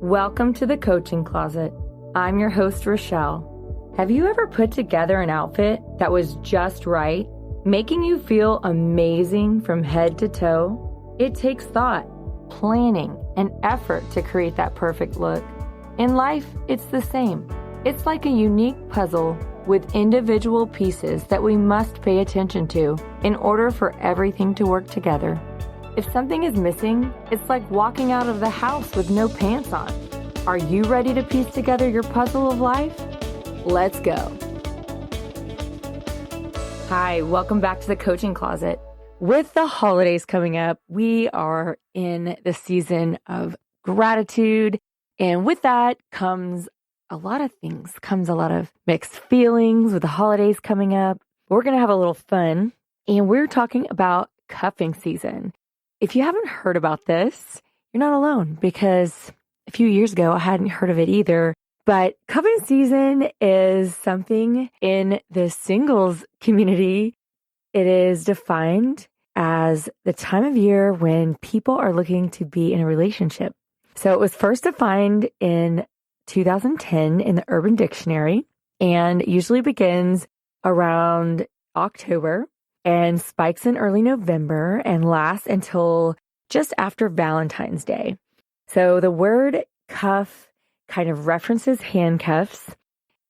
Welcome to the Coaching Closet. I'm your host, Richele. Have you ever put together an outfit that was just right, making you feel amazing from head to toe? It takes thought, planning, and effort to create that perfect look. In life, it's the same. It's like a unique puzzle with individual pieces that we must pay attention to in order for everything to work together. If something is missing, it's like walking out of the house with no pants on. Are you ready to piece together your puzzle of life? Let's go. Hi, welcome back to the Coaching Closet. With the holidays coming up, we are in the season of gratitude. And with that comes a lot of things, comes a lot of mixed feelings with the holidays coming up. We're going to have a little fun, and we're talking about cuffing season. If you haven't heard about this, you're not alone, because a few years ago, I hadn't heard of it either. But cuffing season is something in the singles community. It is defined as the time of year when people are looking to be in a relationship. So it was first defined in 2010 in the Urban Dictionary, and usually begins around October and spikes in early November and lasts until just after Valentine's Day. So the word cuff kind of references handcuffs.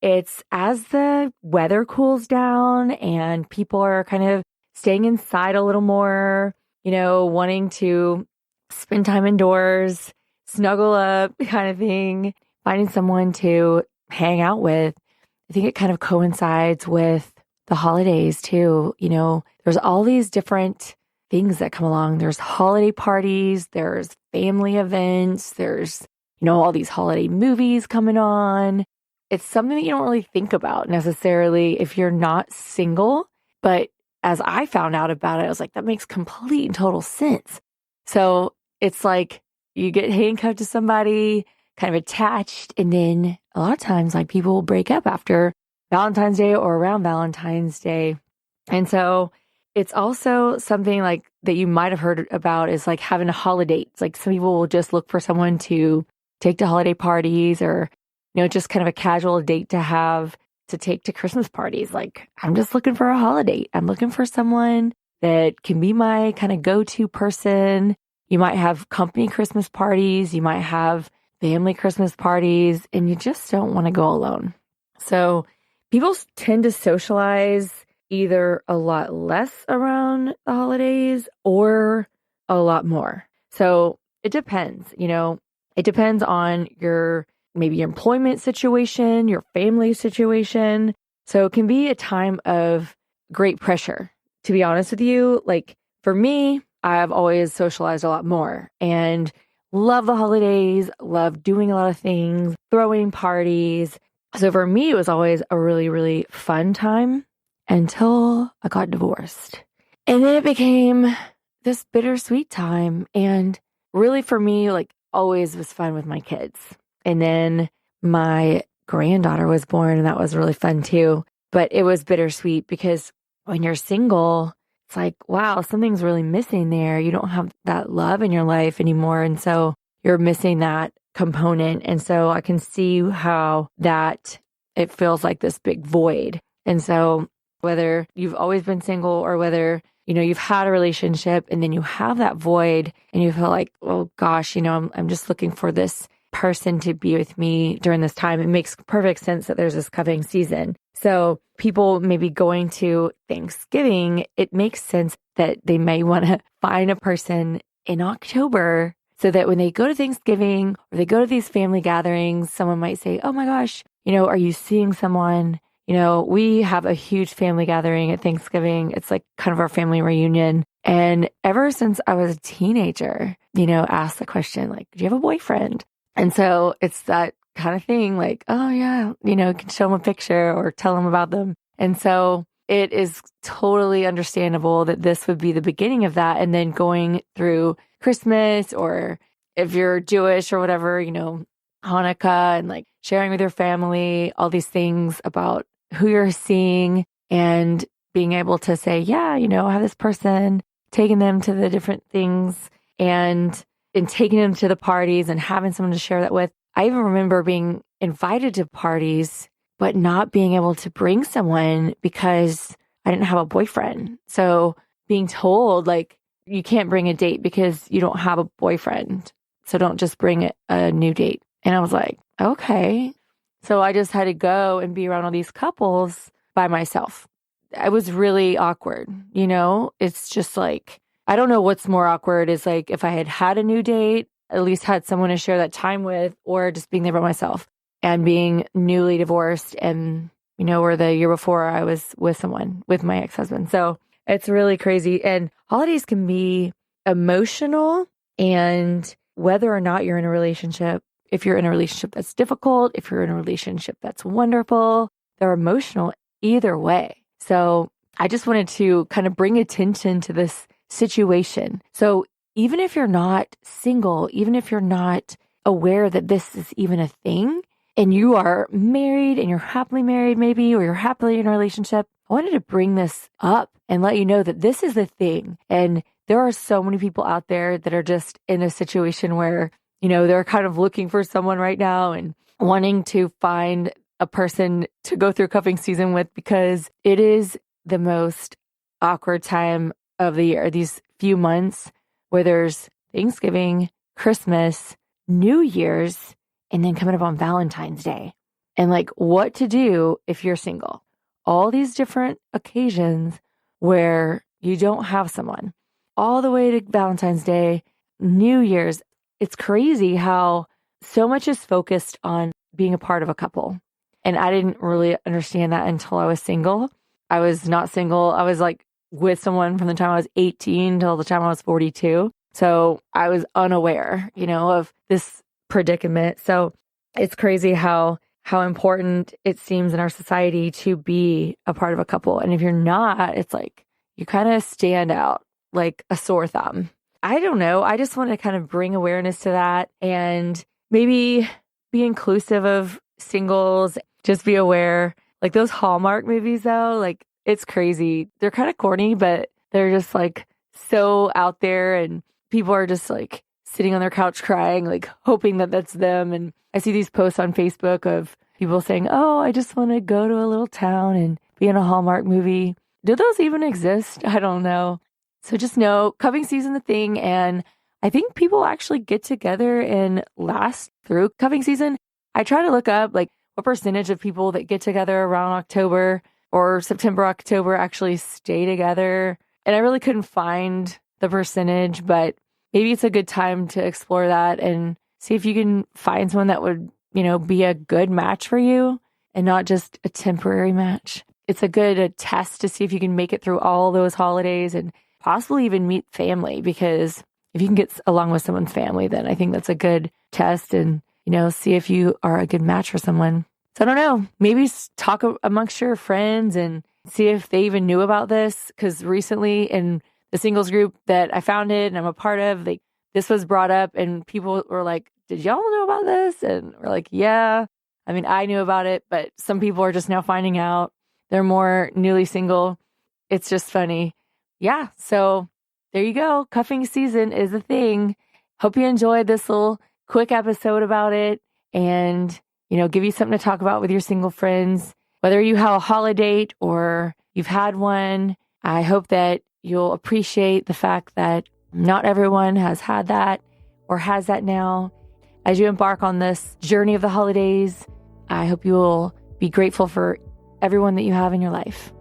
It's as the weather cools down and people are kind of staying inside a little more, wanting to spend time indoors, snuggle up kind of thing, finding someone to hang out with. I think it kind of coincides with the holidays too. There's all these different things that come along. There's holiday parties, there's family events, there's, all these holiday movies coming on. It's something that you don't really think about necessarily if you're not single. But as I found out about it, I was like, that makes complete and total sense. So it's like you get handcuffed to somebody, kind of attached, and then a lot of times like people will break up after Valentine's Day or around Valentine's Day. And so it's also something like that you might have heard about is like having a holiday. It's like some people will just look for someone to take to holiday parties or, just kind of a casual date to have to take to Christmas parties. Like, I'm just looking for a holiday. I'm looking for someone that can be my kind of go-to person. You might have company Christmas parties. You might have family Christmas parties, and you just don't want to go alone. So people tend to socialize either a lot less around the holidays or a lot more. So it depends, it depends on maybe your employment situation, your family situation. So it can be a time of great pressure. To be honest with you, like for me, I've always socialized a lot more and love the holidays, love doing a lot of things, throwing parties. So for me, it was always a really, really fun time until I got divorced. And then it became this bittersweet time. And really for me, like always was fun with my kids. And then my granddaughter was born, and that was really fun too. But it was bittersweet because when you're single, it's like, wow, something's really missing there. You don't have that love in your life anymore. And so you're missing that component. And so I can see how that it feels like this big void. And so whether you've always been single or whether, you've had a relationship and then you have that void and you feel like, oh gosh, I'm just looking for this person to be with me during this time. It makes perfect sense that there's this cuffing season. So people maybe going to Thanksgiving, it makes sense that they may want to find a person in October so that when they go to Thanksgiving or they go to these family gatherings, someone might say, oh my gosh, are you seeing someone? We have a huge family gathering at Thanksgiving. It's like kind of our family reunion. And ever since I was a teenager, asked the question, like, do you have a boyfriend? And so it's that kind of thing like, oh yeah, you can show them a picture or tell them about them. And so it is totally understandable that this would be the beginning of that. And then going through Christmas, or if you're Jewish or whatever, Hanukkah, and like sharing with your family, all these things about who you're seeing and being able to say, yeah, I have this person, taking them to the different things. And and taking them to the parties and having someone to share that with. I even remember being invited to parties, but not being able to bring someone because I didn't have a boyfriend. So being told like, you can't bring a date because you don't have a boyfriend. So don't just bring a new date. And I was like, okay. So I just had to go and be around all these couples by myself. It was really awkward. It's just like, I don't know what's more awkward is like if I had a new date, at least had someone to share that time with, or just being there by myself and being newly divorced. And, or the year before I was with someone, with my ex-husband. So it's really crazy. And holidays can be emotional, and whether or not you're in a relationship, if you're in a relationship that's difficult, if you're in a relationship that's wonderful, they're emotional either way. So I just wanted to kind of bring attention to this situation. So even if you're not single, even if you're not aware that this is even a thing, and you are married and you're happily married maybe, or you're happily in a relationship, I wanted to bring this up and let you know that this is the thing. And there are so many people out there that are just in a situation where, they're kind of looking for someone right now and wanting to find a person to go through cuffing season with, because it is the most awkward time of the year. These few months where there's Thanksgiving, Christmas, New Year's, and then coming up on Valentine's Day. And like what to do if you're single. All these different occasions where you don't have someone. All the way to Valentine's Day, New Year's. It's crazy how so much is focused on being a part of a couple. And I didn't really understand that until I was single. I was not single. I was like with someone from the time I was 18 till the time I was 42. So I was unaware, of this predicament. So it's crazy how important it seems in our society to be a part of a couple. And if you're not, it's like you kind of stand out like a sore thumb. I don't know. I just want to kind of bring awareness to that and maybe be inclusive of singles. Just be aware. Like those Hallmark movies though, like it's crazy. They're kind of corny, but they're just like so out there, and people are just like sitting on their couch crying, like hoping that that's them. And I see these posts on Facebook of people saying, oh, I just want to go to a little town and be in a Hallmark movie. Do those even exist? I don't know. So just know cuffing season the thing. And I think people actually get together and last through cuffing season. I try to look up like what percentage of people that get together around October or September, October actually stay together. And I really couldn't find the percentage, but maybe it's a good time to explore that and see if you can find someone that would, be a good match for you and not just a temporary match. It's a good test to see if you can make it through all those holidays and possibly even meet family, because if you can get along with someone's family, then I think that's a good test and, see if you are a good match for someone. So I don't know, maybe talk amongst your friends and see if they even knew about this, because recently in the singles group that I founded and I'm a part of, this was brought up and people were like, did y'all know about this? And we're like, yeah. I mean, I knew about it, but some people are just now finding out. They're more newly single. It's just funny. Yeah. So there you go. Cuffing season is a thing. Hope you enjoyed this little quick episode about it and, give you something to talk about with your single friends. Whether you have a holiday or you've had one, I hope that you'll appreciate the fact that not everyone has had that or has that now. As you embark on this journey of the holidays, I hope you will be grateful for everyone that you have in your life.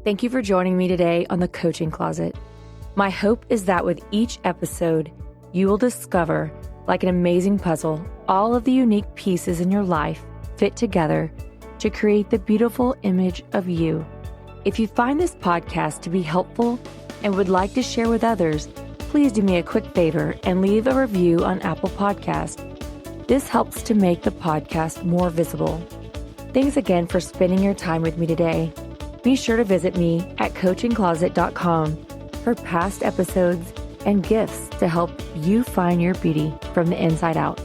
Thank you for joining me today on the Coaching Closet. My hope is that with each episode, you will discover, like an amazing puzzle, all of the unique pieces in your life fit together to create the beautiful image of you. If you find this podcast to be helpful and would like to share with others, please do me a quick favor and leave a review on Apple Podcast. This helps to make the podcast more visible. Thanks again for spending your time with me today. Be sure to visit me at coachingcloset.com for past episodes and gifts to help you find your beauty from the inside out.